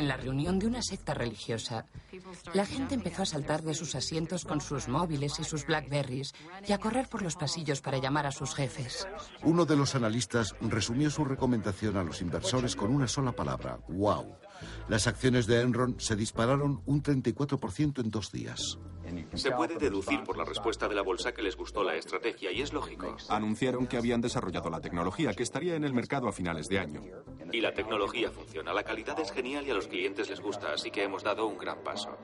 En la reunión de una secta religiosa, la gente empezó a saltar de sus asientos con sus móviles y sus Blackberries y a correr por los pasillos para llamar a sus jefes. Uno de los analistas resumió su recomendación a los inversores con una sola palabra: ¡wow! Las acciones de Enron se dispararon un 34% en 2 días. Se puede deducir por la respuesta de la bolsa que les gustó la estrategia y es lógico. Anunciaron que habían desarrollado la tecnología que estaría en el mercado a finales de año. Y la tecnología funciona, la calidad es genial y a los clientes les gusta, así que hemos dado un gran paso.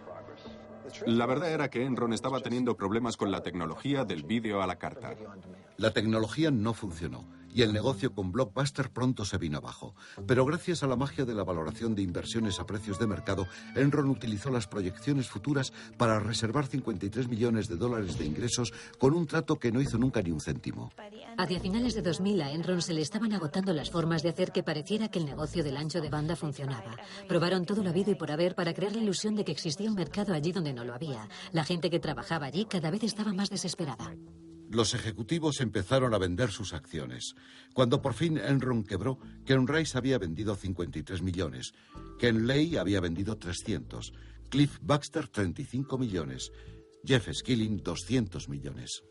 La verdad era que Enron estaba teniendo problemas con la tecnología del vídeo a la carta. La tecnología no funcionó y el negocio con Blockbuster pronto se vino abajo. Pero gracias a la magia de la valoración de inversiones a precios de mercado, Enron utilizó las proyecciones futuras para reservar 53 millones de dólares de ingresos con un trato que no hizo nunca ni un céntimo. Hacia finales de 2000 a Enron se le estaban agotando las formas de hacer que pareciera que el negocio del ancho de banda funcionaba. Probaron todo lo habido y por haber para crear la ilusión de que existía un mercado allí donde no lo había. La gente que trabajaba allí cada vez estaba más desesperada. Los ejecutivos empezaron a vender sus acciones. Cuando por fin Enron quebró, Ken Rice había vendido 53 millones. Ken Lay había vendido 300. Cliff Baxter 35 millones. Jeff Skilling 200 millones.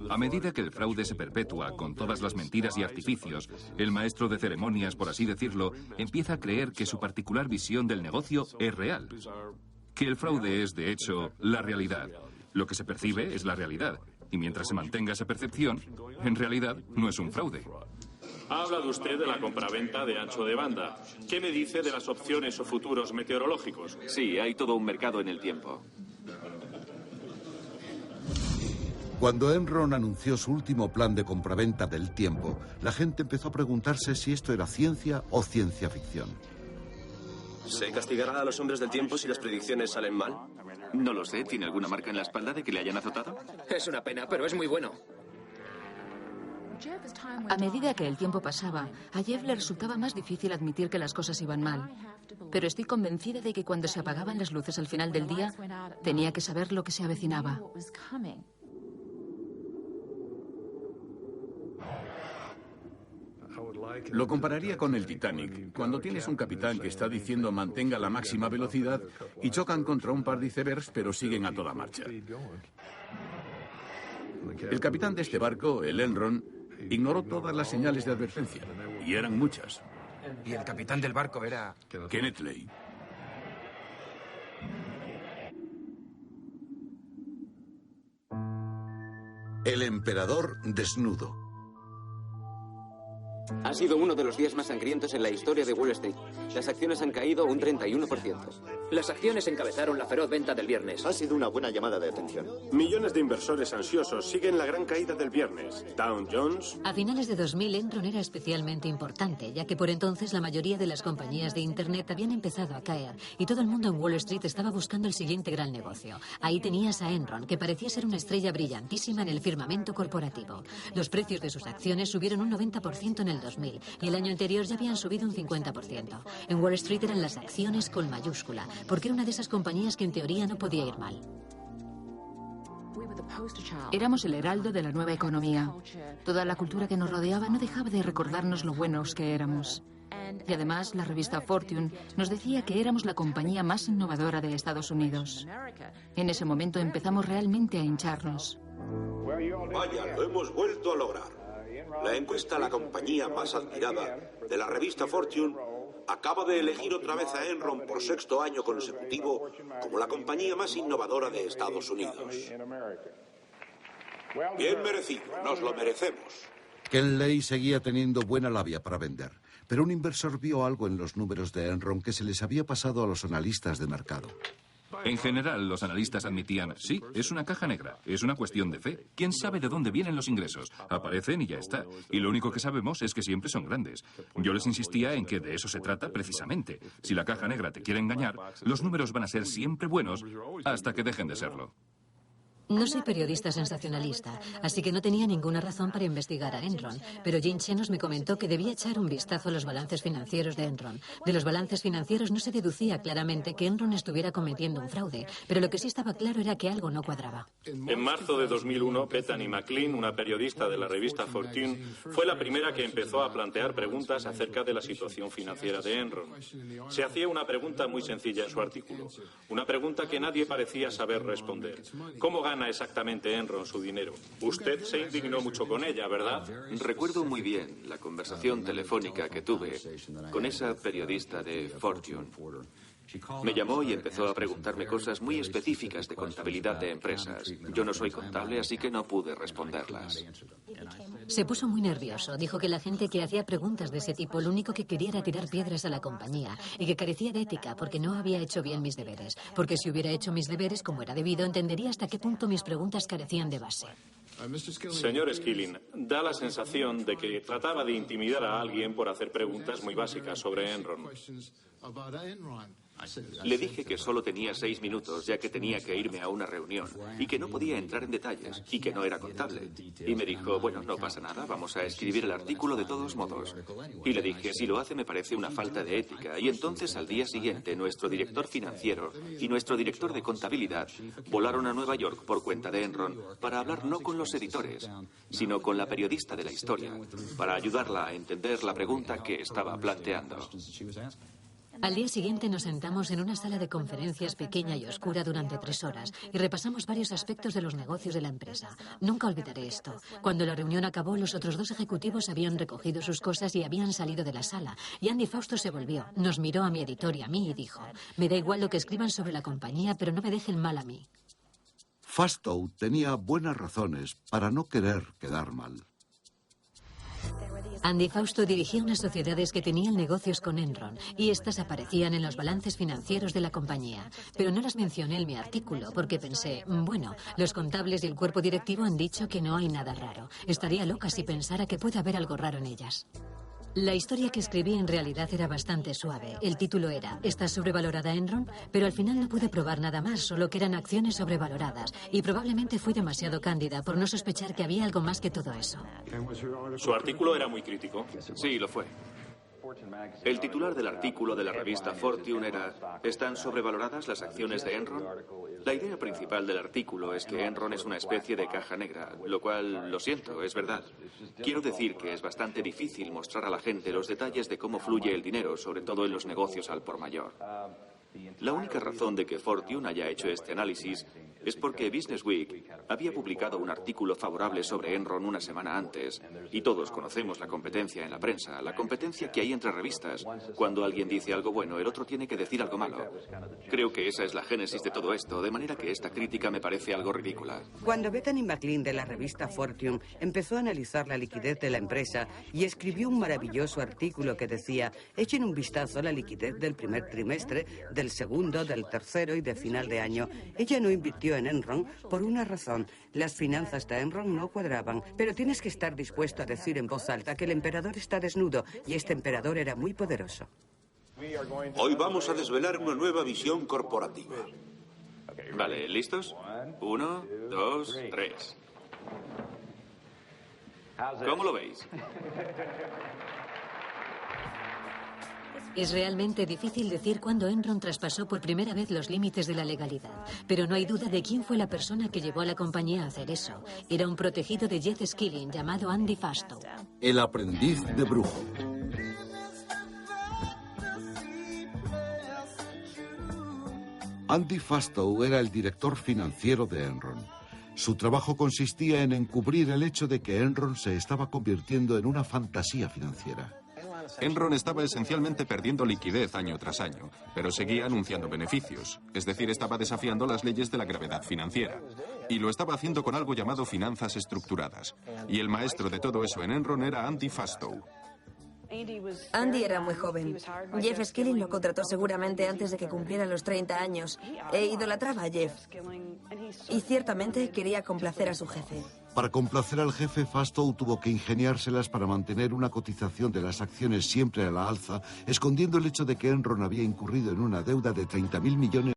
A medida que el fraude se perpetúa con todas las mentiras y artificios, el maestro de ceremonias, por así decirlo, empieza a creer que su particular visión del negocio es real. Que el fraude es, de hecho, la realidad. Lo que se percibe es la realidad. Y mientras se mantenga esa percepción, en realidad no es un fraude. Ha hablado usted de la compraventa de ancho de banda. ¿Qué me dice de las opciones o futuros meteorológicos? Sí, hay todo un mercado en el tiempo. Cuando Enron anunció su último plan de compraventa del tiempo, la gente empezó a preguntarse si esto era ciencia o ciencia ficción. ¿Se castigará a los hombres del tiempo si las predicciones salen mal? No lo sé. ¿Tiene alguna marca en la espalda de que le hayan azotado? Es una pena, pero es muy bueno. A medida que el tiempo pasaba, a Jeff le resultaba más difícil admitir que las cosas iban mal. Pero estoy convencida de que cuando se apagaban las luces al final del día, tenía que saber lo que se avecinaba. Lo compararía con el Titanic, cuando tienes un capitán que está diciendo mantenga la máxima velocidad y chocan contra un par de icebergs, pero siguen a toda marcha. El capitán de este barco, el Enron, ignoró todas las señales de advertencia, y eran muchas. Y el capitán del barco era... Kenneth Lay. El emperador desnudo. Ha sido uno de los días más sangrientos en la historia de Wall Street. Las acciones han caído un 31%. Las acciones encabezaron la feroz venta del viernes. Ha sido una buena llamada de atención. Millones de inversores ansiosos siguen la gran caída del viernes. Dow Jones... A finales de 2000, Enron era especialmente importante, ya que por entonces la mayoría de las compañías de Internet habían empezado a caer y todo el mundo en Wall Street estaba buscando el siguiente gran negocio. Ahí tenías a Enron, que parecía ser una estrella brillantísima en el firmamento corporativo. Los precios de sus acciones subieron un 90% en el 2000 y el año anterior ya habían subido un 50%. En Wall Street eran las acciones con mayúscula, porque era una de esas compañías que en teoría no podía ir mal. Éramos el heraldo de la nueva economía. Toda la cultura que nos rodeaba no dejaba de recordarnos lo buenos que éramos. Y además, la revista Fortune nos decía que éramos la compañía más innovadora de Estados Unidos. En ese momento empezamos realmente a hincharnos. Vaya, lo hemos vuelto a lograr. La encuesta a la compañía más admirada de la revista Fortune acaba de elegir otra vez a Enron por 6º año consecutivo como la compañía más innovadora de Estados Unidos. Bien merecido, nos lo merecemos. Ken Lay seguía teniendo buena labia para vender, pero un inversor vio algo en los números de Enron que se les había pasado a los analistas de mercado. En general, los analistas admitían, sí, es una caja negra, es una cuestión de fe. ¿Quién sabe de dónde vienen los ingresos? Aparecen y ya está. Y lo único que sabemos es que siempre son grandes. Yo les insistía en que de eso se trata precisamente. Si la caja negra te quiere engañar, los números van a ser siempre buenos hasta que dejen de serlo. No soy periodista sensacionalista, así que no tenía ninguna razón para investigar a Enron, pero Jim Chenos me comentó que debía echar un vistazo a los balances financieros de Enron. De los balances financieros no se deducía claramente que Enron estuviera cometiendo un fraude, pero lo que sí estaba claro era que algo no cuadraba. En marzo de 2001, Bethany McLean, una periodista de la revista Fortune, fue la primera que empezó a plantear preguntas acerca de la situación financiera de Enron. Se hacía una pregunta muy sencilla en su artículo, una pregunta que nadie parecía saber responder. ¿Cómo gana exactamente Enron su dinero? Usted se indignó mucho con ella, ¿verdad? Recuerdo muy bien la conversación telefónica que tuve con esa periodista de Fortune. Me llamó y empezó a preguntarme cosas muy específicas de contabilidad de empresas. Yo no soy contable, así que no pude responderlas. Se puso muy nervioso. Dijo que la gente que hacía preguntas de ese tipo lo único que quería era tirar piedras a la compañía y que carecía de ética porque no había hecho bien mis deberes. Porque si hubiera hecho mis deberes como era debido, entendería hasta qué punto mis preguntas carecían de base. Señor Skilling, da la sensación de que trataba de intimidar a alguien por hacer preguntas muy básicas sobre Enron. Le dije que solo tenía 6 minutos, ya que tenía que irme a una reunión, y que no podía entrar en detalles, y que no era contable. Y me dijo, bueno, no pasa nada, vamos a escribir el artículo de todos modos. Y le dije, si lo hace me parece una falta de ética. Y entonces al día siguiente, nuestro director financiero y nuestro director de contabilidad volaron a Nueva York por cuenta de Enron para hablar no con los editores, sino con la periodista de la historia, para ayudarla a entender la pregunta que estaba planteando. Al día siguiente nos sentamos en una sala de conferencias pequeña y oscura durante 3 horas y repasamos varios aspectos de los negocios de la empresa. Nunca olvidaré esto. Cuando la reunión acabó, los otros 2 ejecutivos habían recogido sus cosas y habían salido de la sala. Y Andy Fausto se volvió, nos miró a mi editor y a mí y dijo, me da igual lo que escriban sobre la compañía, pero no me dejen mal a mí. Fastow tenía buenas razones para no querer quedar mal. Andy Fausto dirigía unas sociedades que tenían negocios con Enron y estas aparecían en los balances financieros de la compañía. Pero no las mencioné en mi artículo porque pensé, bueno, los contables y el cuerpo directivo han dicho que no hay nada raro. Estaría loca si pensara que puede haber algo raro en ellas. La historia que escribí en realidad era bastante suave. El título era ¿Está sobrevalorada Enron? Pero al final no pude probar nada más, solo que eran acciones sobrevaloradas. Y probablemente fui demasiado cándida por no sospechar que había algo más que todo eso. ¿Su artículo era muy crítico? Sí, lo fue. El titular del artículo de la revista Fortune era ¿Están sobrevaloradas las acciones de Enron? La idea principal del artículo es que Enron es una especie de caja negra, lo cual, lo siento, es verdad. Quiero decir que es bastante difícil mostrar a la gente los detalles de cómo fluye el dinero, sobre todo en los negocios al por mayor. La única razón de que Fortune haya hecho este análisis es porque Business Week había publicado un artículo favorable sobre Enron una semana antes, y todos conocemos la competencia en la prensa, la competencia que hay entre revistas. Cuando alguien dice algo bueno, el otro tiene que decir algo malo. Creo que esa es la génesis de todo esto, de manera que esta crítica me parece algo ridícula. Cuando Bethany McLean de la revista Fortune empezó a analizar la liquidez de la empresa y escribió un maravilloso artículo que decía echen un vistazo a la liquidez del primer trimestre, del segundo, del tercero y de final de año, ella no invirtió en Enron por una razón. Las finanzas de Enron no cuadraban, pero tienes que estar dispuesto a decir en voz alta que el emperador está desnudo y este emperador era muy poderoso. Hoy vamos a desvelar una nueva visión corporativa. Vale, ¿listos? 1, 2, 3. ¿Cómo lo veis? Es realmente difícil decir cuándo Enron traspasó por primera vez los límites de la legalidad, pero no hay duda de quién fue la persona que llevó a la compañía a hacer eso. Era un protegido de Jeff Skilling llamado Andy Fausto. El aprendiz de brujo. Andy Fausto era el director financiero de Enron. Su trabajo consistía en encubrir el hecho de que Enron se estaba convirtiendo en una fantasía financiera. Enron estaba esencialmente perdiendo liquidez año tras año, pero seguía anunciando beneficios. Es decir, estaba desafiando las leyes de la gravedad financiera. Y lo estaba haciendo con algo llamado finanzas estructuradas. Y el maestro de todo eso en Enron era Andy Fausto. Andy era muy joven. Jeff Skilling lo contrató seguramente antes de que cumpliera los 30 años e idolatraba a Jeff. Y ciertamente quería complacer a su jefe. Para complacer al jefe, Fausto tuvo que ingeniárselas para mantener una cotización de las acciones siempre a la alza, escondiendo el hecho de que Enron había incurrido en una deuda de 30.000 millones